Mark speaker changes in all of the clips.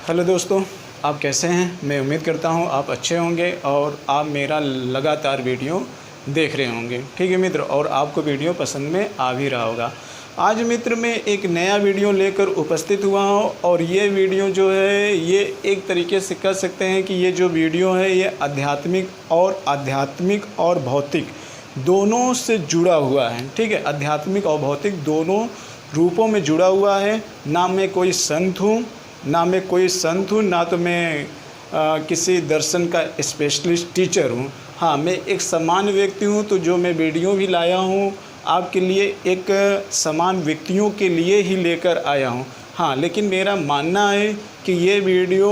Speaker 1: Hello दोस्तों, आप कैसे हैं। मैं उम्मीद करता हूं आप अच्छे होंगे और आप मेरा लगातार वीडियो देख रहे होंगे। ठीक है मित्र, और आपको वीडियो पसंद में आ भी रहा होगा। आज मित्र मैं एक नया वीडियो लेकर उपस्थित हुआ हूं और ये वीडियो जो है ये एक तरीके से कह सकते हैं कि ये जो वीडियो है ये आध्यात्मिक और भौतिक दोनों से जुड़ा हुआ है। ठीक है, आध्यात्मिक और भौतिक दोनों रूपों में जुड़ा हुआ है। ना मैं कोई संत हूँ, ना तो मैं किसी दर्शन का स्पेशलिस्ट टीचर हूँ। हाँ, मैं एक सामान्य व्यक्ति हूँ। तो जो मैं वीडियो भी लाया हूँ आपके लिए एक समान व्यक्तियों के लिए ही लेकर आया हूँ। हाँ, लेकिन मेरा मानना है कि ये वीडियो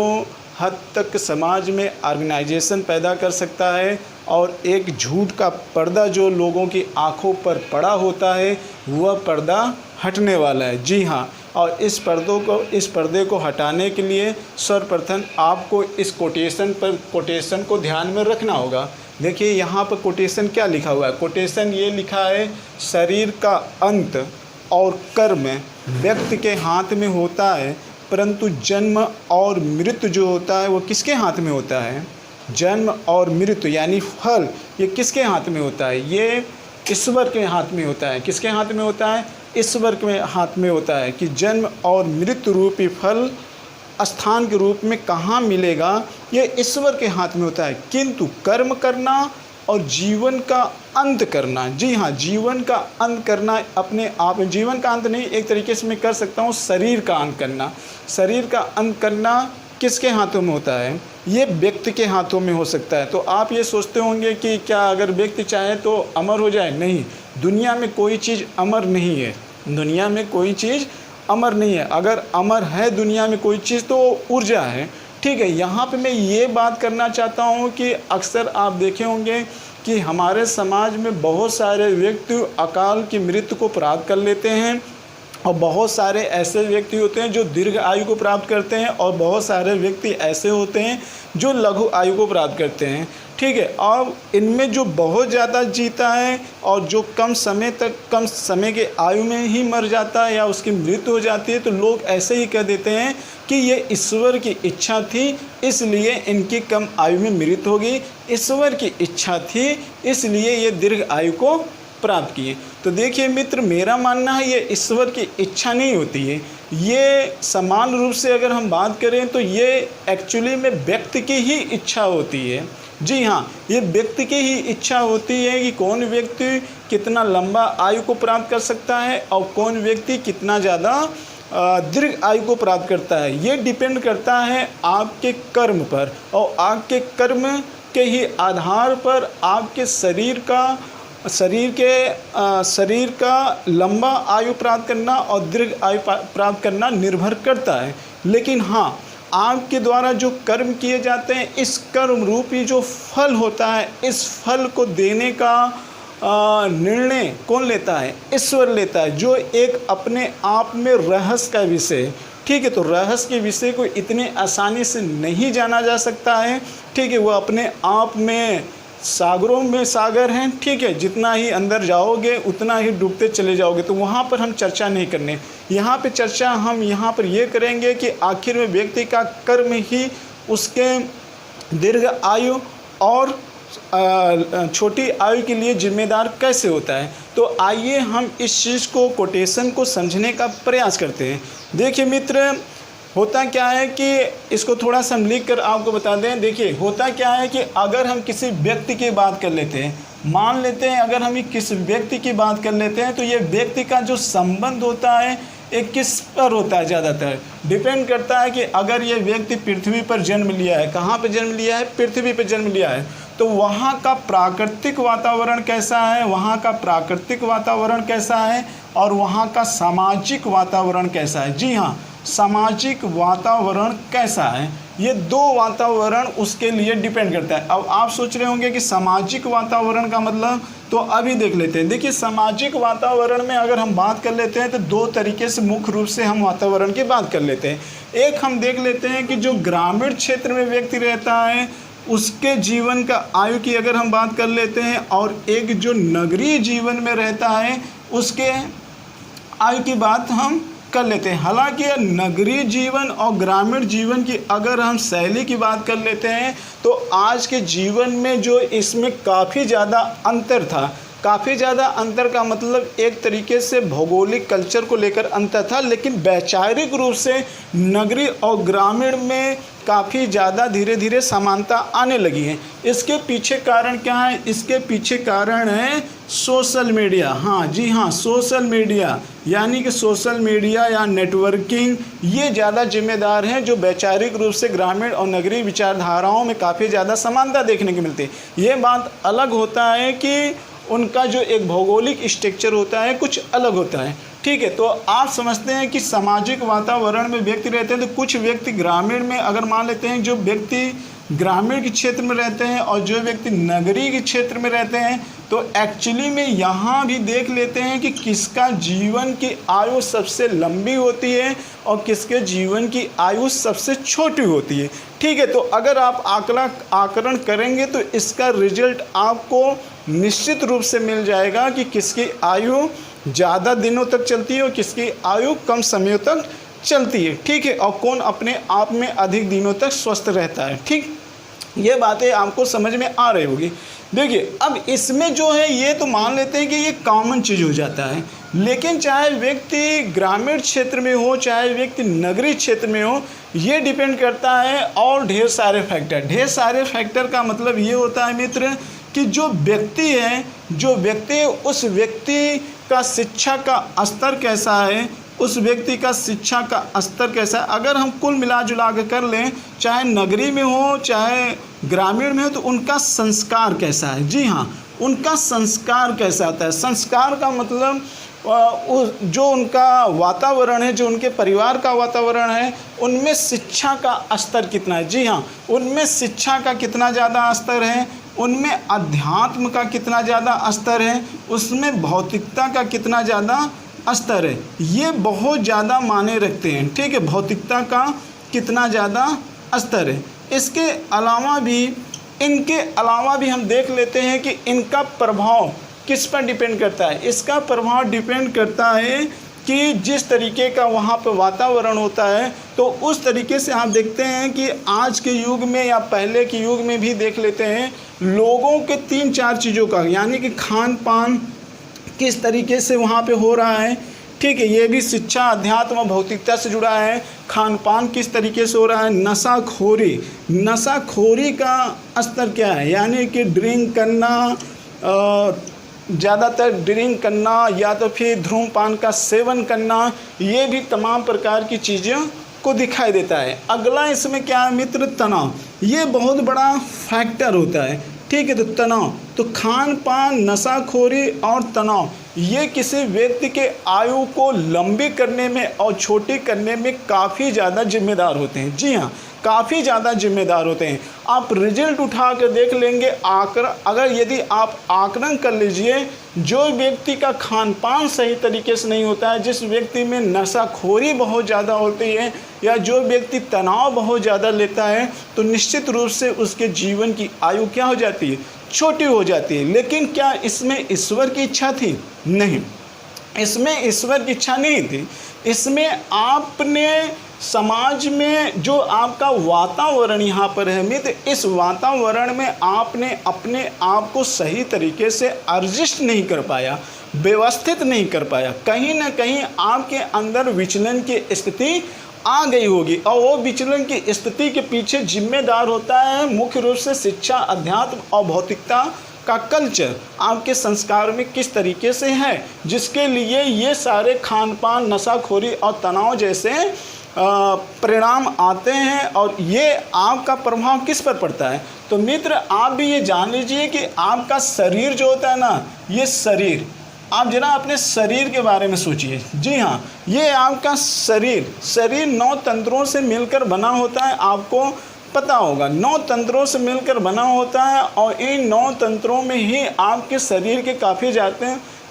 Speaker 1: हद तक समाज में ऑर्गेनाइजेशन पैदा कर सकता है और एक झूठ का पर्दा जो लोगों की आंखों पर पड़ा होता है वह पर्दा हटने वाला है। जी हाँ, और इस पर्दे को हटाने के लिए सर्वप्रथम आपको इस कोटेशन को ध्यान में रखना होगा। देखिए यहाँ पर कोटेशन क्या लिखा हुआ है। कोटेशन ये लिखा है, शरीर का अंत और कर्म व्यक्ति के हाथ में होता है, परंतु जन्म और मृत्यु जो होता है वो किसके हाथ में होता है। जन्म और मृत्यु यानी फल ये किसके हाथ में होता है। ये ईश्वर के हाथ में होता है। किसके हाथ में होता है। ईश्वर के हाथ में होता है कि जन्म और मृत्यु रूपी फल स्थान के रूप में कहाँ मिलेगा, ये ईश्वर के हाथ में होता है। किंतु कर्म करना और जीवन का अंत करना, जी हाँ, जीवन का अंत करना अपने आप में, जीवन का अंत नहीं, एक तरीके से मैं कर सकता हूँ शरीर का अंत करना। शरीर का अंत करना किसके हाथों में होता है, ये व्यक्ति के हाथों में हो सकता है। तो आप ये सोचते होंगे कि क्या अगर व्यक्ति चाहे तो अमर हो जाए। नहीं, दुनिया में कोई चीज़ अमर नहीं है। दुनिया में कोई चीज़ अमर नहीं है। अगर अमर है दुनिया में कोई चीज़ तो ऊर्जा है। ठीक है, यहाँ पे मैं ये बात करना चाहता हूँ कि अक्सर आप देखे होंगे कि हमारे समाज में बहुत सारे व्यक्ति अकाल की मृत्यु को प्राप्त कर लेते हैं और बहुत सारे ऐसे व्यक्ति होते हैं जो दीर्घ आयु को प्राप्त करते हैं और बहुत सारे व्यक्ति ऐसे होते हैं जो लघु आयु को प्राप्त करते हैं। ठीक है, और इनमें जो बहुत ज़्यादा जीता है और जो कम समय के आयु में ही मर जाता है या उसकी मृत्यु हो जाती है, तो लोग ऐसे ही कह देते हैं कि ये ईश्वर की इच्छा थी इसलिए इनकी कम आयु में मृत्यु होगी। ईश्वर की इच्छा थी इसलिए ये दीर्घ आयु को प्राप्त किए। तो देखिए मित्र, मेरा मानना है ये ईश्वर की इच्छा नहीं होती है। ये समान रूप से अगर हम बात करें तो ये एक्चुअली में व्यक्ति की ही इच्छा होती है। जी हाँ, ये व्यक्ति की ही इच्छा होती है कि कौन व्यक्ति कितना लंबा आयु को प्राप्त कर सकता है और कौन व्यक्ति कितना ज़्यादा दीर्घ आयु को प्राप्त करता है। ये डिपेंड करता है आपके कर्म पर और आपके कर्म के ही आधार पर आपके शरीर का लंबा आयु प्राप्त करना और दीर्घ आयु प्राप्त करना निर्भर करता है। लेकिन हाँ, आपके द्वारा जो कर्म किए जाते हैं, इस कर्म रूपी जो फल होता है, इस फल को देने का निर्णय कौन लेता है। ईश्वर लेता है, जो एक अपने आप में रहस्य का विषय। ठीक है, तो रहस्य के विषय को इतने आसानी से नहीं जाना जा सकता है। ठीक है, वो अपने आप में सागरों में सागर हैं। ठीक है, जितना ही अंदर जाओगे उतना ही डूबते चले जाओगे। तो वहाँ पर हम चर्चा नहीं करने, यहाँ पे चर्चा हम यहाँ पर ये करेंगे कि आखिर में व्यक्ति का कर्म ही उसके दीर्घ आयु और छोटी आयु के लिए जिम्मेदार कैसे होता है। तो आइए हम इस चीज़ को, कोटेशन को समझने का प्रयास करते हैं। देखिए मित्र, होता क्या है कि इसको थोड़ा सा हम लिख कर आपको बता दें। देखिए होता क्या है कि अगर हम किसी व्यक्ति की बात कर लेते हैं, मान लेते हैं अगर हम किसी व्यक्ति की बात कर लेते हैं, तो ये व्यक्ति का जो संबंध होता है एक किस पर होता है, ज़्यादातर डिपेंड करता है कि अगर ये व्यक्ति पृथ्वी पर जन्म लिया है। कहाँ पर जन्म लिया है, पृथ्वी पर जन्म लिया है, तो वहाँ का प्राकृतिक वातावरण कैसा है, वहाँ का प्राकृतिक वातावरण कैसा है और वहाँ का सामाजिक वातावरण कैसा है। जी हाँ, सामाजिक वातावरण कैसा है, ये दो वातावरण उसके लिए डिपेंड करता है। अब आप सोच रहे होंगे कि सामाजिक वातावरण का मतलब, तो अभी देख लेते हैं। देखिए सामाजिक वातावरण में अगर हम बात कर लेते हैं तो दो तरीके से मुख्य रूप से हम वातावरण की बात कर लेते हैं। एक हम देख लेते हैं कि जो ग्रामीण क्षेत्र में व्यक्ति रहता है उसके जीवन का आयु की अगर हम बात कर लेते हैं, और एक जो नगरीय जीवन में रहता है उसके आयु की बात हम कर लेते हैं। हालांकि नगरीय जीवन और ग्रामीण जीवन की अगर हम शैली की बात कर लेते हैं तो आज के जीवन में जो इसमें काफ़ी ज़्यादा अंतर था, काफ़ी ज़्यादा अंतर का मतलब एक तरीके से भौगोलिक कल्चर को लेकर अंतर था, लेकिन वैचारिक रूप से नगरीय और ग्रामीण में काफ़ी ज़्यादा धीरे धीरे समानता आने लगी है। इसके पीछे कारण क्या है? इसके पीछे कारण है सोशल मीडिया। हाँ जी हाँ, सोशल मीडिया, यानी कि सोशल मीडिया या नेटवर्किंग, ये ज़्यादा जिम्मेदार हैं जो वैचारिक रूप से ग्रामीण और नगरीय विचारधाराओं में काफ़ी ज़्यादा समानता देखने को मिलती है। ये बात अलग होता है कि उनका जो एक भौगोलिक स्ट्रक्चर होता है कुछ अलग होता है, ठीक है। तो आप समझते हैं कि सामाजिक वातावरण में व्यक्ति रहते हैं, तो कुछ व्यक्ति ग्रामीण में, अगर मान लेते हैं जो व्यक्ति ग्रामीण के क्षेत्र में रहते हैं और जो व्यक्ति नगरीय के क्षेत्र में रहते हैं, तो एक्चुअली में यहाँ भी देख लेते हैं कि किसका जीवन की आयु सबसे लंबी होती है और किसके जीवन की आयु सबसे छोटी होती है, ठीक है। तो अगर आप आकलन करेंगे तो इसका रिजल्ट आपको निश्चित रूप से मिल जाएगा कि किसकी आयु ज़्यादा दिनों तक चलती है और किसकी आयु कम समय तक चलती है, ठीक है, और कौन अपने आप में अधिक दिनों तक स्वस्थ रहता है, ठीक। ये बातें आपको समझ में आ रही होगी। देखिए अब इसमें जो है ये तो मान लेते हैं कि ये कॉमन चीज़ हो जाता है, लेकिन चाहे व्यक्ति ग्रामीण क्षेत्र में हो चाहे व्यक्ति नगरीय क्षेत्र में हो, ये डिपेंड करता है और ढेर सारे फैक्टर का मतलब ये होता है मित्र कि जो व्यक्ति उस व्यक्ति का शिक्षा का स्तर कैसा है, उस व्यक्ति का शिक्षा का स्तर कैसा है। अगर हम कुल मिला जुला कर लें, चाहे नगरी में हो चाहे ग्रामीण में हो, तो उनका संस्कार कैसा है। जी हाँ, उनका संस्कार कैसा होता है। संस्कार का मतलब जो उनका वातावरण है, जो उनके परिवार का वातावरण है, उनमें शिक्षा का स्तर कितना है। जी हाँ, उनमें शिक्षा का कितना ज़्यादा स्तर है, उनमें अध्यात्म का कितना ज़्यादा स्तर है, उसमें भौतिकता का कितना ज़्यादा स्तर है, ये बहुत ज़्यादा मायने रखते हैं, ठीक है। भौतिकता का कितना ज़्यादा स्तर है। इनके अलावा भी हम देख लेते हैं कि इनका प्रभाव किस पर डिपेंड करता है। इसका प्रभाव डिपेंड करता है कि जिस तरीके का वहाँ पर वातावरण होता है, तो उस तरीके से आप देखते हैं कि आज के युग में या पहले के युग में भी देख लेते हैं लोगों के 3-4 चीज़ों का, यानी कि खान पान किस तरीके से वहाँ पे हो रहा है, ठीक है। ये भी शिक्षा, अध्यात्म और भौतिकता से जुड़ा है। खान पान किस तरीके से हो रहा है। नशाखोरी का स्तर क्या है, यानी कि ड्रिंक करना, ज़्यादातर ड्रिंक करना या तो फिर धूम्रपान का सेवन करना, ये भी तमाम प्रकार की चीज़ों को दिखाई देता है। अगला इसमें क्या है मित्र, तनाव। ये बहुत बड़ा फैक्टर होता है, ठीक है। तो तनाव, तो खान पान, नशाखोरी और तनाव, ये किसी व्यक्ति के आयु को लंबी करने में और छोटी करने में काफ़ी ज़्यादा जिम्मेदार होते हैं। जी हाँ, काफ़ी ज़्यादा जिम्मेदार होते हैं। आप रिजल्ट उठा कर देख लेंगे, अगर यदि आप आकलन कर लीजिए, जो व्यक्ति का खान पान सही तरीके से नहीं होता है, जिस व्यक्ति में नशाखोरी बहुत ज़्यादा होती है या जो व्यक्ति तनाव बहुत ज़्यादा लेता है, तो निश्चित रूप से उसके जीवन की आयु क्या हो जाती है, छोटी हो जाती है। लेकिन क्या इसमें ईश्वर की इच्छा थी? नहीं, इसमें ईश्वर की इच्छा नहीं थी। इसमें आपने समाज में जो आपका वातावरण यहाँ पर है मित्र, इस वातावरण में आपने अपने आप को सही तरीके से एडजस्ट नहीं कर पाया, व्यवस्थित नहीं कर पाया। कहीं ना कहीं आपके अंदर विचलन की स्थिति आ गई होगी, और वो विचलन की स्थिति के पीछे जिम्मेदार होता है मुख्य रूप से शिक्षा, अध्यात्म और भौतिकता का कल्चर आपके संस्कार में किस तरीके से है, जिसके लिए ये सारे खान पान, नशाखोरी और तनाव जैसे परिणाम आते हैं। और ये आपका प्रभाव किस पर पड़ता है। तो मित्र आप भी ये जान लीजिए कि आपका शरीर जो होता है ना, ये शरीर, आप जरा अपने शरीर के बारे में सोचिए। जी हाँ, ये आपका शरीर 9 तंत्रों से मिलकर बना होता है। आपको पता होगा 9 तंत्रों से मिलकर बना होता है, और इन 9 तंत्रों में ही आपके शरीर के काफ़ी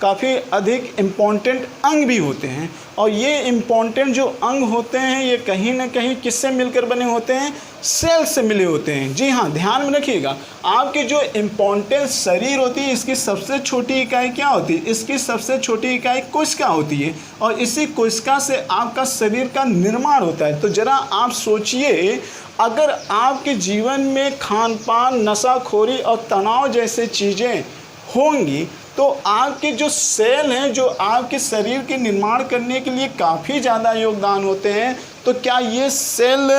Speaker 1: काफ़ी अधिक इम्पोर्टेंट अंग भी होते हैं। और ये इम्पोर्टेंट जो अंग होते हैं ये कहीं ना कहीं किससे मिलकर बने होते हैं? सेल से मिले होते हैं। जी हाँ, ध्यान में रखिएगा, आपके जो इम्पोर्टेंट शरीर होती है इसकी सबसे छोटी इकाई क्या होती है? इसकी सबसे छोटी इकाई कोशिका होती है और इसी कोशिका से आपका शरीर का निर्माण होता है। तो ज़रा आप सोचिए, अगर आपके जीवन में खान पान, नशाखोरी और तनाव जैसे चीज़ें होंगी तो आपके जो सेल हैं जो आपके शरीर के निर्माण करने के लिए काफ़ी ज़्यादा योगदान होते हैं, तो क्या ये सेल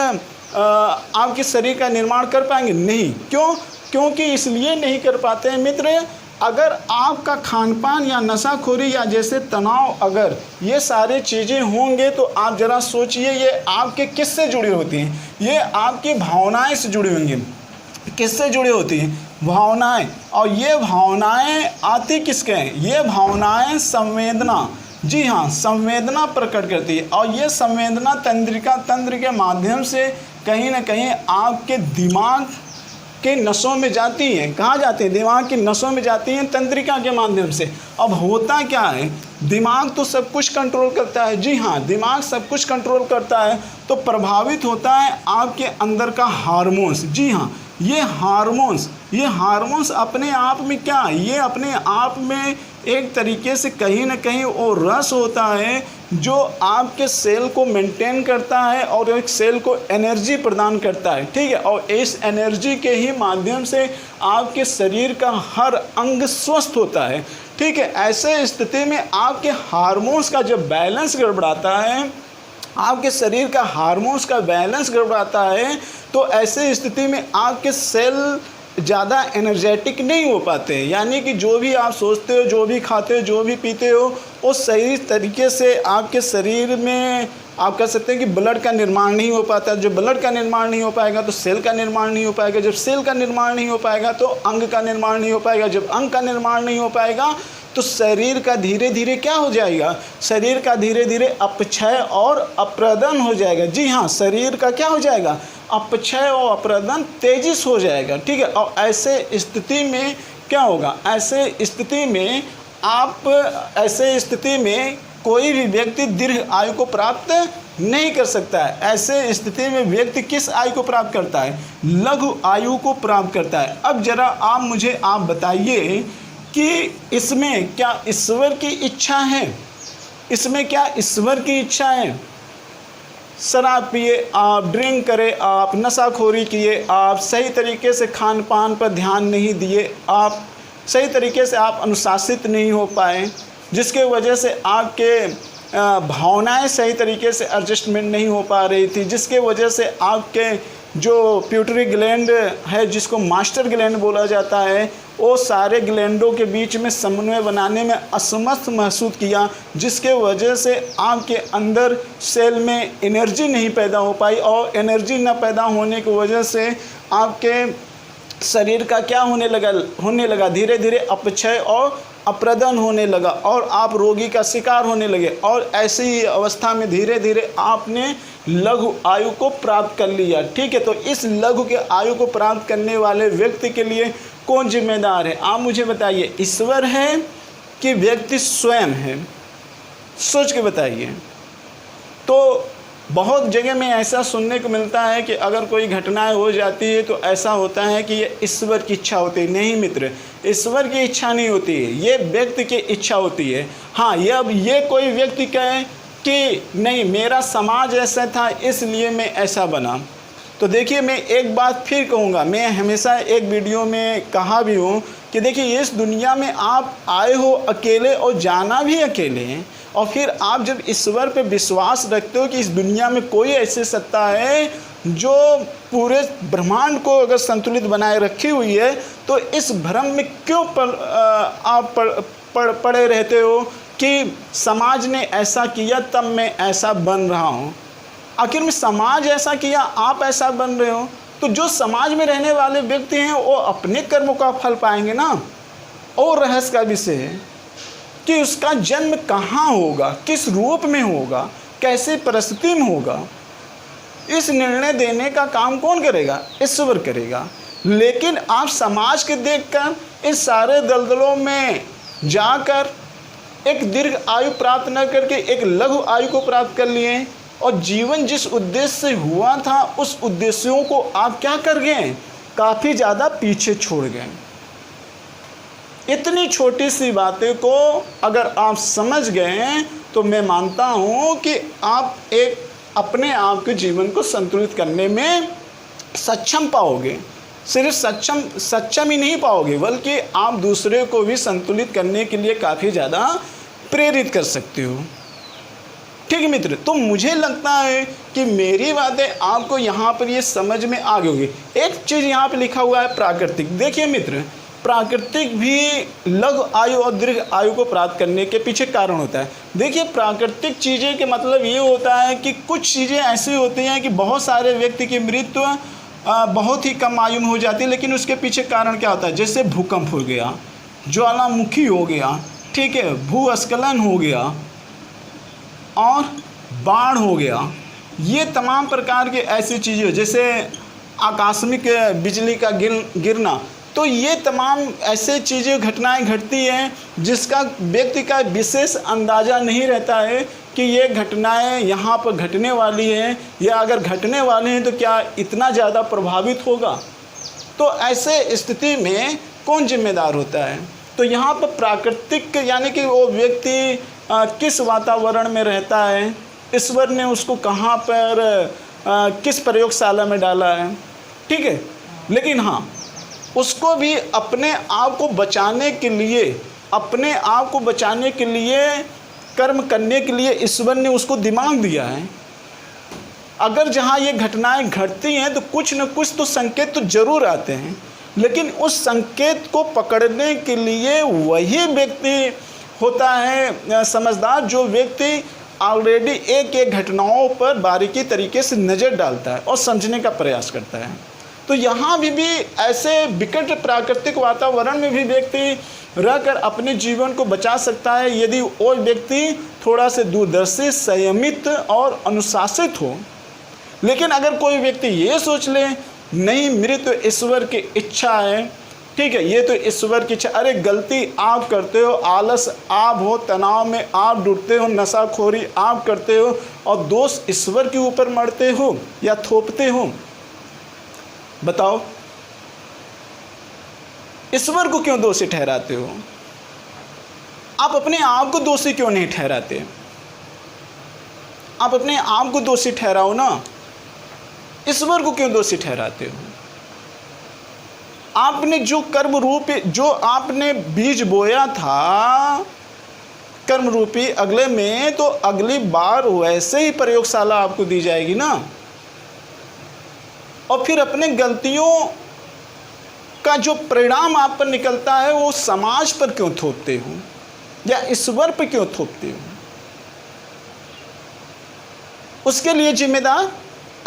Speaker 1: आपके शरीर का निर्माण कर पाएंगे? नहीं। क्यों? क्योंकि इसलिए नहीं कर पाते हैं मित्र, अगर आपका खान पान या नशाखोरी या जैसे तनाव, अगर ये सारे चीज़ें होंगे तो आप ज़रा सोचिए ये आपके किससे जुड़ी होती हैं? ये आपकी भावनाएं से जुड़ी होंगी। किससे जुड़ी होती हैं? भावनाएं। और ये भावनाएं आती किसके हैं? ये भावनाएं संवेदना, जी हाँ, संवेदना प्रकट करती है और ये संवेदना तंत्र के माध्यम से कहीं ना कहीं आपके दिमाग के नसों में जाती हैं। कहाँ जाती हैं? दिमाग की नसों में जाती हैं, तंत्रिका के माध्यम से। अब होता क्या है, दिमाग तो सब कुछ कंट्रोल करता है। जी हाँ, दिमाग सब कुछ कंट्रोल करता है, तो प्रभावित होता है आपके अंदर का हार्मोन्स। जी हाँ, ये हार्मोन्स अपने आप में क्या, ये अपने आप में एक तरीके से कहीं ना कहीं वो रस होता है जो आपके सेल को मेंटेन करता है और एक सेल को एनर्जी प्रदान करता है। ठीक है, और इस एनर्जी के ही माध्यम से आपके शरीर का हर अंग स्वस्थ होता है। ठीक है, ऐसे स्थिति में आपके हार्मोन्स का जब बैलेंस गड़बड़ाता है, आपके शरीर का हार्मोन्स का बैलेंस गड़बड़ाता है, तो ऐसे स्थिति में आपके सेल ज़्यादा एनर्जेटिक नहीं हो पाते। यानी कि जो भी आप सोचते हो, जो भी खाते हो, जो भी पीते हो, वो सही तरीके से आपके शरीर में आप कह सकते हैं कि ब्लड का निर्माण नहीं हो पाता। जब ब्लड का निर्माण नहीं हो पाएगा तो सेल का निर्माण नहीं हो पाएगा। जब सेल का निर्माण नहीं हो पाएगा तो अंग का निर्माण नहीं हो पाएगा। जब अंग का निर्माण नहीं हो पाएगा तो शरीर का धीरे धीरे क्या हो जाएगा? शरीर का धीरे धीरे अपक्षय और अप्रदन हो जाएगा। जी हाँ, शरीर का क्या हो जाएगा? अपक्षय और अप्रदन तेजी से हो जाएगा। ठीक है, और ऐसे स्थिति में क्या होगा? ऐसे स्थिति में कोई भी व्यक्ति दीर्घ आयु को प्राप्त नहीं कर सकता है। ऐसे स्थिति में व्यक्ति किस आयु को प्राप्त करता है? लघु आयु को प्राप्त करता है। अब जरा आप बताइए कि इसमें क्या ईश्वर की इच्छा है? इसमें क्या ईश्वर की इच्छा है? शराब पिए आप, ड्रिंक करें आप, नशाखोरी किए आप, सही तरीके से खान पान पर ध्यान नहीं दिए आप, सही तरीके से आप अनुशासित नहीं हो पाए, जिसके वजह से आपके भावनाएं सही तरीके से एडजस्टमेंट नहीं हो पा रही थी, जिसके वजह से आपके जो प्यूटरी ग्लैंड है, जिसको मास्टर ग्लैंड बोला जाता है, वो सारे ग्लैंडों के बीच में समन्वय बनाने में असमर्थ महसूस किया, जिसके वजह से आपके अंदर सेल में एनर्जी नहीं पैदा हो पाई और एनर्जी न पैदा होने की वजह से आपके शरीर का क्या होने लगा धीरे धीरे अपक्षय और अप्रदन होने लगा और आप रोगी का शिकार होने लगे। और ऐसी ही अवस्था में धीरे धीरे आपने लघु आयु को प्राप्त कर लिया। ठीक है, तो इस लघु के आयु को प्राप्त करने वाले व्यक्ति के लिए कौन जिम्मेदार है? आप मुझे बताइए, ईश्वर है कि व्यक्ति स्वयं है? सोच के बताइए। तो बहुत जगह में ऐसा सुनने को मिलता है कि अगर कोई घटनाएं हो जाती है तो ऐसा होता है कि ये ईश्वर की इच्छा होती है। नहीं मित्र, ईश्वर की इच्छा नहीं होती है, ये व्यक्ति की इच्छा होती है। हाँ, ये कोई व्यक्ति कहे कि नहीं मेरा समाज ऐसा था इसलिए मैं ऐसा बना, तो देखिए मैं एक बात फिर कहूँगा, मैं हमेशा एक वीडियो में कहा भी हूँ कि देखिए इस दुनिया में आप आए हो अकेले और जाना भी अकेले हैं। और फिर आप जब ईश्वर पे विश्वास रखते हो कि इस दुनिया में कोई ऐसी सत्ता है जो पूरे ब्रह्मांड को अगर संतुलित बनाए रखी हुई है, तो इस भ्रम में क्यों आप पड़े रहते हो कि समाज ने ऐसा किया तब मैं ऐसा बन रहा हूँ? आखिर में समाज ऐसा किया, आप ऐसा बन रहे हो, तो जो समाज में रहने वाले व्यक्ति हैं वो अपने कर्मों का फल पाएंगे ना। और रहस्य का विषय है कि उसका जन्म कहाँ होगा, किस रूप में होगा, कैसे परिस्थिति में होगा, इस निर्णय देने का काम कौन करेगा? ईश्वर करेगा। लेकिन आप समाज के देखकर इस सारे दलदलों में जाकर एक दीर्घ आयु प्राप्त न करके एक लघु आयु को प्राप्त कर लिए, और जीवन जिस उद्देश्य से हुआ था उस उद्देश्यों को आप क्या कर गए, काफ़ी ज़्यादा पीछे छोड़ गए। इतनी छोटी सी बातें को अगर आप समझ गए तो मैं मानता हूँ कि आप एक अपने आप के जीवन को संतुलित करने में सक्षम पाओगे। सिर्फ सक्षम ही नहीं पाओगे, बल्कि आप दूसरे को भी संतुलित करने के लिए काफ़ी ज़्यादा प्रेरित कर सकते हो। ठीक है मित्र, तो मुझे लगता है कि मेरी बातें आपको यहाँ पर ये समझ में आ गई होगी। एक चीज़ यहाँ पे लिखा हुआ है प्राकृतिक। देखिए मित्र, प्राकृतिक भी लघु आयु और दीर्घ आयु को प्राप्त करने के पीछे कारण होता है। देखिए, प्राकृतिक चीज़ें के मतलब ये होता है कि कुछ चीज़ें ऐसी होती हैं कि बहुत सारे व्यक्ति की मृत्यु बहुत ही कम आयु में हो जाती है, लेकिन उसके पीछे कारण क्या होता है, जैसे भूकंप हो गया, ज्वालामुखी हो गया, ठीक है, भूस्खलन हो गया और बाढ़ हो गया। ये तमाम प्रकार की ऐसी चीज़ें, जैसे आकस्मिक बिजली का गिरना, तो ये तमाम ऐसे चीज़ें घटनाएं घटती हैं जिसका व्यक्ति का विशेष अंदाज़ा नहीं रहता है कि ये घटनाएं यहाँ पर घटने वाली हैं, या अगर घटने वाली हैं तो क्या इतना ज़्यादा प्रभावित होगा। तो ऐसे स्थिति में कौन जिम्मेदार होता है। तो यहाँ पर प्राकृतिक यानी कि वो व्यक्ति किस वातावरण में रहता है, ईश्वर ने उसको कहाँ पर किस प्रयोगशाला में डाला है, ठीक है। लेकिन हाँ, उसको भी अपने आप को बचाने के लिए, अपने आप को बचाने के लिए, कर्म करने के लिए ईश्वर ने उसको दिमाग दिया है। अगर जहाँ ये घटनाएं घटती हैं तो कुछ न कुछ तो संकेत तो जरूर आते हैं, लेकिन उस संकेत को पकड़ने के लिए वही व्यक्ति होता है समझदार, जो व्यक्ति ऑलरेडी एक एक घटनाओं पर बारीकी तरीके से नज़र डालता है और समझने का प्रयास करता है। तो यहाँ भी ऐसे विकट प्राकृतिक वातावरण में भी व्यक्ति रहकर अपने जीवन को बचा सकता है, यदि वो व्यक्ति थोड़ा से दूरदर्शी, संयमित और अनुशासित हो। लेकिन अगर कोई व्यक्ति ये सोच ले, नहीं मेरी तो ईश्वर की इच्छा है, ठीक है, ये तो ईश्वर की इच्छा, अरे गलती आप करते हो, आलस आप हो, तनाव में आप डूबते हो, नशाखोरी आप करते हो और दोष ईश्वर के ऊपर मढ़ते हो या थोपते हो। बताओ, ईश्वर को क्यों दोषी ठहराते हो? आप अपने आप को दोषी क्यों नहीं ठहराते? आप अपने आप को दोषी ठहराओ ना, ईश्वर को क्यों दोषी ठहराते हो? आपने जो कर्म रूपी, जो आपने बीज बोया था कर्म रूपी, अगले में तो अगली बार वैसे ही प्रयोगशाला आपको दी जाएगी ना। और फिर अपने गलतियों का जो परिणाम आप पर निकलता है वो समाज पर क्यों थोपते हो या ईश्वर पर क्यों थोपते हो? उसके लिए जिम्मेदार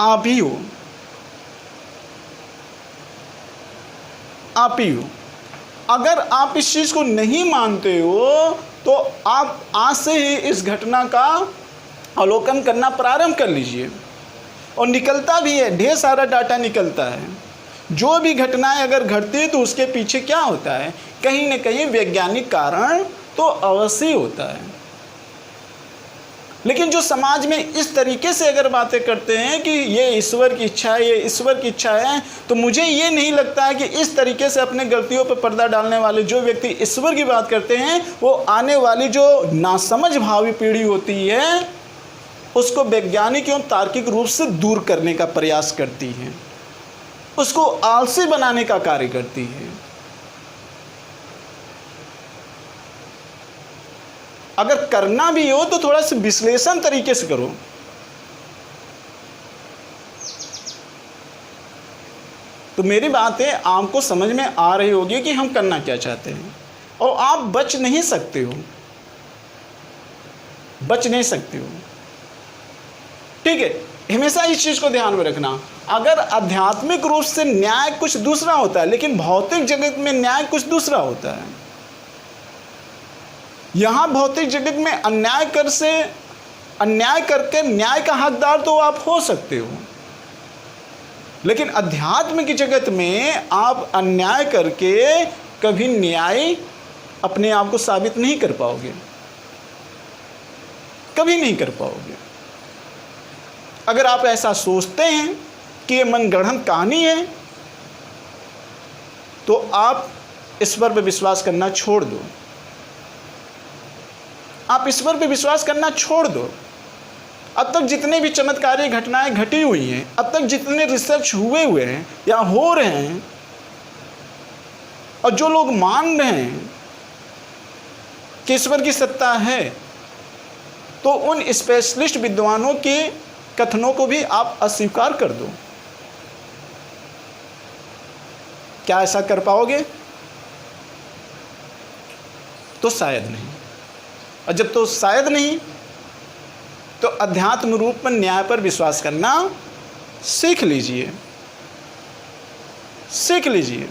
Speaker 1: आप ही हो, आप ही हो। अगर आप इस चीज़ को नहीं मानते हो तो आप आज से ही इस घटना का अवलोकन करना प्रारंभ कर लीजिए। और निकलता भी है, ढेर सारा डाटा निकलता है। जो भी घटनाएं अगर घटती है तो उसके पीछे क्या होता है, कहीं न कहीं वैज्ञानिक कारण तो अवश्य होता है। लेकिन जो समाज में इस तरीके से अगर बातें करते हैं कि ये ईश्वर की इच्छा है, ये ईश्वर की इच्छा है, तो मुझे ये नहीं लगता है कि इस तरीके से अपने गलतियों पर पर्दा डालने वाले जो व्यक्ति ईश्वर की बात करते हैं वो आने वाली जो नासमझ भावी पीढ़ी होती है उसको वैज्ञानिक एवं तार्किक रूप से दूर करने का प्रयास करती है, उसको आलसी बनाने का कार्य करती है। अगर करना भी हो तो थोड़ा सा विश्लेषण तरीके से करो। तो मेरी बातें आपको समझ में आ रही होगी कि हम करना क्या चाहते हैं, और आप बच नहीं सकते हो, बच नहीं सकते हो, ठीक है। हमेशा इस चीज़ को ध्यान में रखना। अगर आध्यात्मिक रूप से न्याय कुछ दूसरा होता है, लेकिन भौतिक जगत में न्याय कुछ दूसरा होता है। यहाँ भौतिक जगत में अन्याय करके न्याय का हकदार तो आप हो सकते हो, लेकिन अध्यात्म की जगत में आप अन्याय करके कभी न्याय अपने आप को साबित नहीं कर पाओगे। कभी नहीं कर पाओगे। अगर आप ऐसा सोचते हैं कि ये मनगढ़ंत कहानी है, तो आप ईश्वर पर विश्वास करना छोड़ दो। आप ईश्वर पर विश्वास करना छोड़ दो। अब तक जितने भी चमत्कारी घटनाएं घटी हुई हैं, अब तक जितने रिसर्च हुए हैं या हो रहे हैं, और जो लोग मान रहे हैं कि ईश्वर की सत्ता है, तो उन स्पेशलिस्ट विद्वानों के कथनों को भी आप अस्वीकार कर दो। क्या ऐसा कर पाओगे? तो शायद नहीं। और जब तो शायद नहीं, तो अध्यात्म रूप में न्याय पर विश्वास करना सीख लीजिए, सीख लीजिए।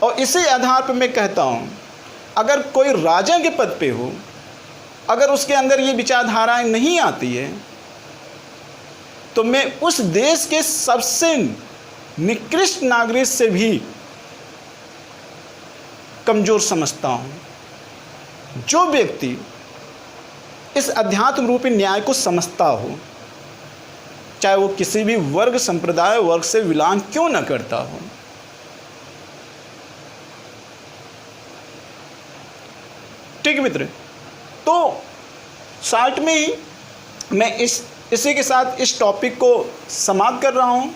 Speaker 1: और इसी आधार पर मैं कहता हूं, अगर कोई राजा के पद पे हो, अगर उसके अंदर ये विचारधाराएं नहीं आती है, तो मैं उस देश के सबसे निकृष्ट नागरिक से भी कमजोर समझता हूं। जो व्यक्ति इस अध्यात्म रूपी न्याय को समझता हो, चाहे वो किसी भी वर्ग संप्रदाय वर्ग से विलान क्यों न करता हो, ठीक है मित्र। तो शॉर्ट में ही मैं इसी के साथ इस टॉपिक को समाप्त कर रहा हूं।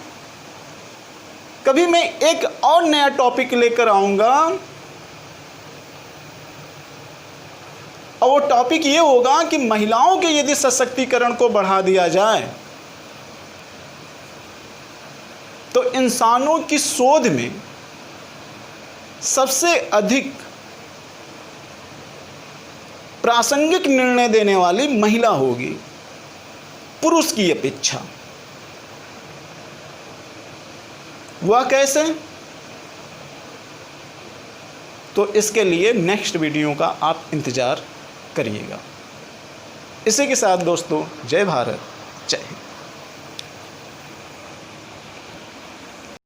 Speaker 1: कभी मैं एक और नया टॉपिक लेकर आऊंगा, और वो टॉपिक ये होगा कि महिलाओं के यदि सशक्तिकरण को बढ़ा दिया जाए, तो इंसानों की शोध में सबसे अधिक प्रासंगिक निर्णय देने वाली महिला होगी, पुरुष की अपेक्षा। वह कैसे? तो इसके लिए नेक्स्ट वीडियो का आप इंतज़ार करिएगा। इसी के साथ दोस्तों, जय भारत, जय हिंद।